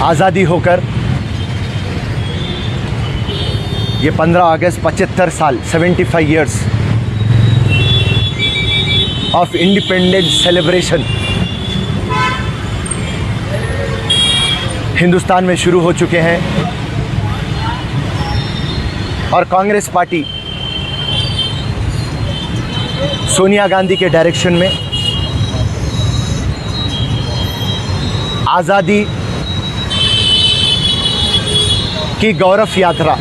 आज़ादी होकर ये 15 अगस्त 75 साल 75 years of independence celebration Hindustan में शुरू हो चुके हैं और कांग्रेस पार्टी सोनिया गांधी के डायरेक्शन में आज़ादी की गौरव यात्रा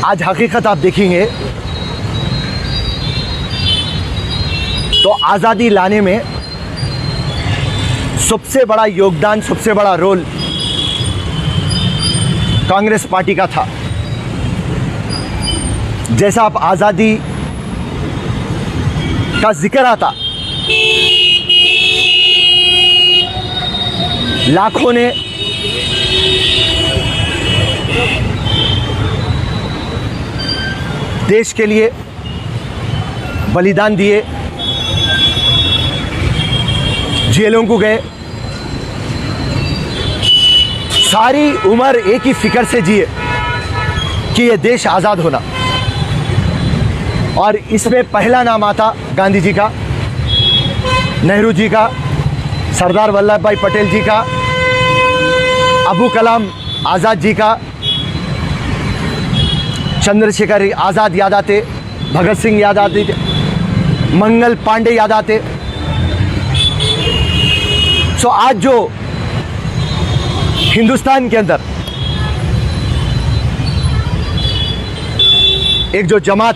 आज हकीकत आप देखेंगे तो आज़ादी लाने में सबसे बड़ा योगदान, सबसे बड़ा रोल कांग्रेस पार्टी का था। जैसा आप आज़ादी का जिक्र आता, लाखों ने देश के लिए बलिदान दिए, जेलों को गए, सारी उम्र एक ही फिक्र से जिए कि ये देश आज़ाद होना। और इसमें पहला नाम आता गांधी जी का, नेहरू जी का, सरदार वल्लभ भाई पटेल जी का, अबू कलाम आज़ाद जी का, चंद्रशेखर आज़ाद याद आते, भगत सिंह याद आते, मंगल पांडे याद आते। सो आज जो हिंदुस्तान के अंदर एक जो जमात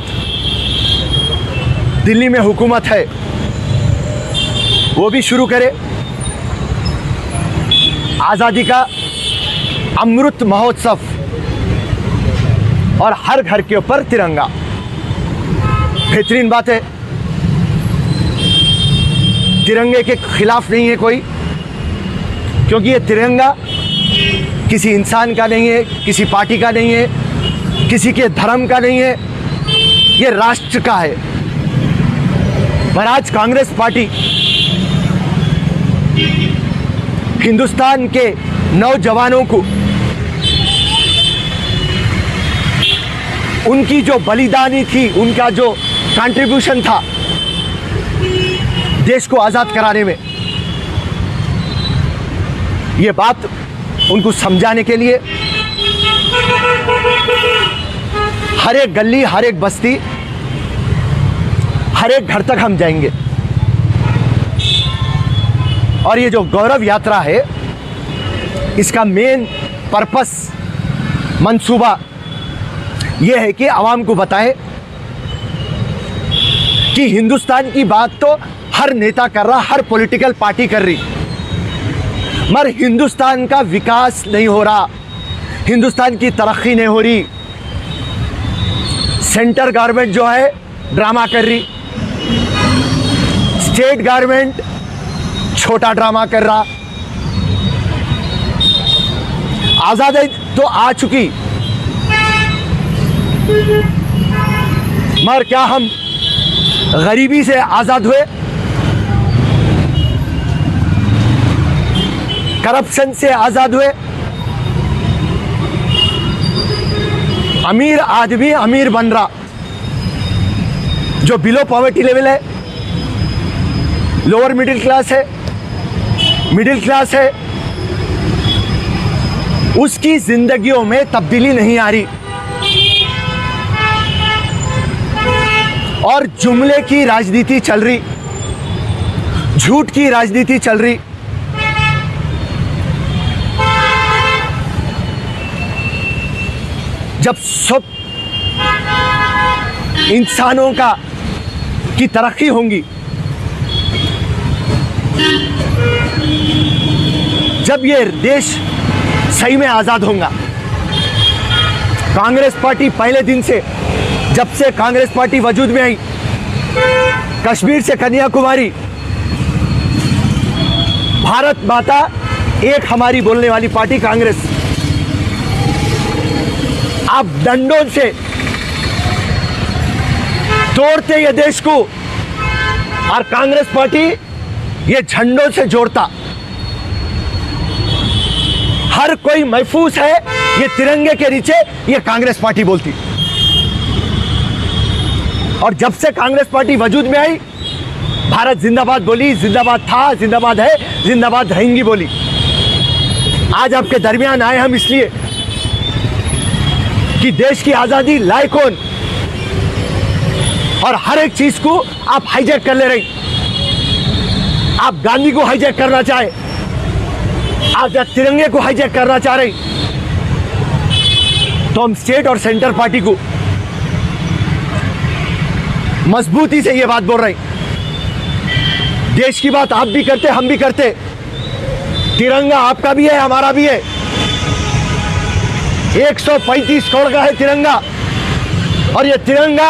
दिल्ली में हुकूमत है वो भी शुरू करे, आज़ादी का अमृत महोत्सव और हर घर के ऊपर तिरंगा। बेहतरीन बात है, तिरंगे के खिलाफ नहीं है कोई, क्योंकि ये तिरंगा किसी इंसान का नहीं है, किसी पार्टी का नहीं है, किसी के धर्म का नहीं है, ये राष्ट्र का है। पर आज कांग्रेस पार्टी हिंदुस्तान के नौजवानों को उनकी जो बलिदानी थी, उनका जो कंट्रीब्यूशन था देश को आज़ाद कराने में, ये बात उनको समझाने के लिए हर एक गली, हर एक बस्ती, हर एक घर तक हम जाएंगे। और ये जो गौरव यात्रा है, इसका मेन पर्पस, मंसूबा ये है कि आवाम को बताएं कि हिंदुस्तान की बात तो हर नेता कर रहा, हर पॉलिटिकल पार्टी कर रही, मगर हिंदुस्तान का विकास नहीं हो रहा, हिंदुस्तान की तरक्की नहीं हो रही। सेंटर गवर्नमेंट जो है ड्रामा कर रही, स्टेट गवर्नमेंट छोटा ड्रामा कर रहा। आज़ादी तो आ चुकी, मगर क्या हम गरीबी से आज़ाद हुए? करप्शन से आज़ाद हुए? अमीर आदमी अमीर बन रहा, जो बिलो पॉवर्टी लेवल है, लोअर मिडिल क्लास है, मिडिल क्लास है, उसकी जिंदगियों में तब्दीली नहीं आ रही और जुमले की राजनीति चल रही, झूठ की राजनीति चल रही। जब सब इंसानों की तरक्की होंगी, जब ये देश सही में आज़ाद होगा। कांग्रेस पार्टी पहले दिन से, जब से कांग्रेस पार्टी वजूद में आई, कश्मीर से कन्याकुमारी, भारत माता एक हमारी बोलने वाली पार्टी कांग्रेस। आप डंडों से तोड़ते ये देश को, और कांग्रेस पार्टी ये झंडों से जोड़ता। हर कोई महफूज है ये तिरंगे के नीचे, ये कांग्रेस पार्टी बोलती। और जब से कांग्रेस पार्टी वजूद में आई, भारत जिंदाबाद बोली, जिंदाबाद था, जिंदाबाद है, जिंदाबाद रहेंगी बोली। आज आपके दरमियान आए हम इसलिए कि देश की आजादी लाए कौन, और हर एक चीज को आप हाईजैक कर ले रही। आप गांधी को हाईजैक करना चाहे, आप जब तिरंगे को हाईजैक करना चाह रही, तो हम स्टेट और सेंटर पार्टी को मजबूती से ये बात बोल रहे। देश की बात आप भी करते, हम भी करते। तिरंगा आपका भी है, हमारा भी है। 135 करोड़ का है तिरंगा, और ये तिरंगा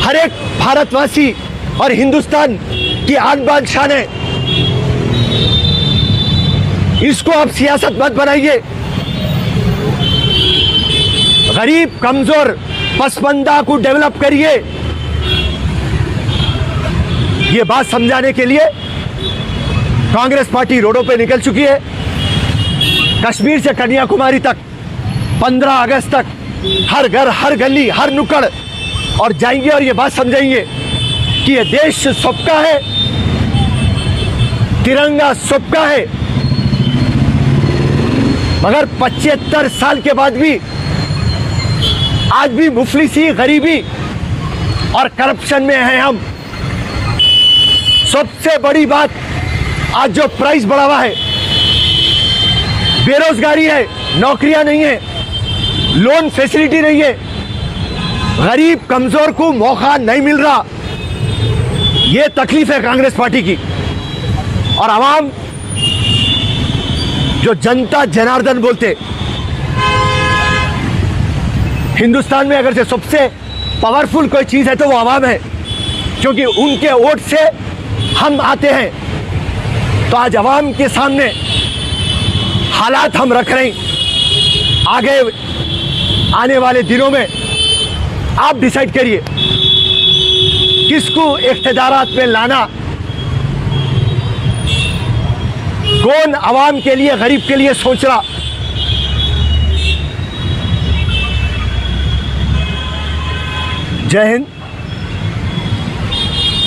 हर एक भारतवासी और हिंदुस्तान की आन बान शान है। इसको आप सियासत मत बनाइए। गरीब, कमजोर, पसमंदा को डेवलप करिए। ये बात समझाने के लिए कांग्रेस पार्टी रोडों पे निकल चुकी है। कश्मीर से कन्याकुमारी तक 15 अगस्त तक हर घर, हर गली, हर नुक्कड़ और जाएंगे और ये बात समझाएंगे कि ये देश सबका है, तिरंगा सबका है। मगर 75 साल के बाद भी आज भी मुफलिसी, गरीबी और करप्शन में हैं हम। सबसे बड़ी बात, आज जो प्राइस बढ़ा हुआ है, बेरोजगारी है, नौकरियां नहीं है, लोन फैसिलिटी नहीं है, गरीब कमजोर को मौका नहीं मिल रहा। यह तकलीफ है कांग्रेस पार्टी की। और आवाम जो जनता जनार्दन बोलते, हिंदुस्तान में अगर से सबसे पावरफुल कोई चीज है तो वो आवाम है, क्योंकि उनके वोट से हम आते हैं। तो आज आवाम के सामने हालात हम रख रहे हैं। आगे आने वाले दिनों में आप डिसाइड करिए किसको इख्तियारात में लाना, कौन आवाम के लिए, गरीब के लिए सोच रहा। जय हिंद,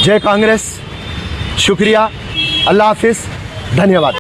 जय कांग्रेस, शुक्रिया, अल्लाह हाफिज, धन्यवाद।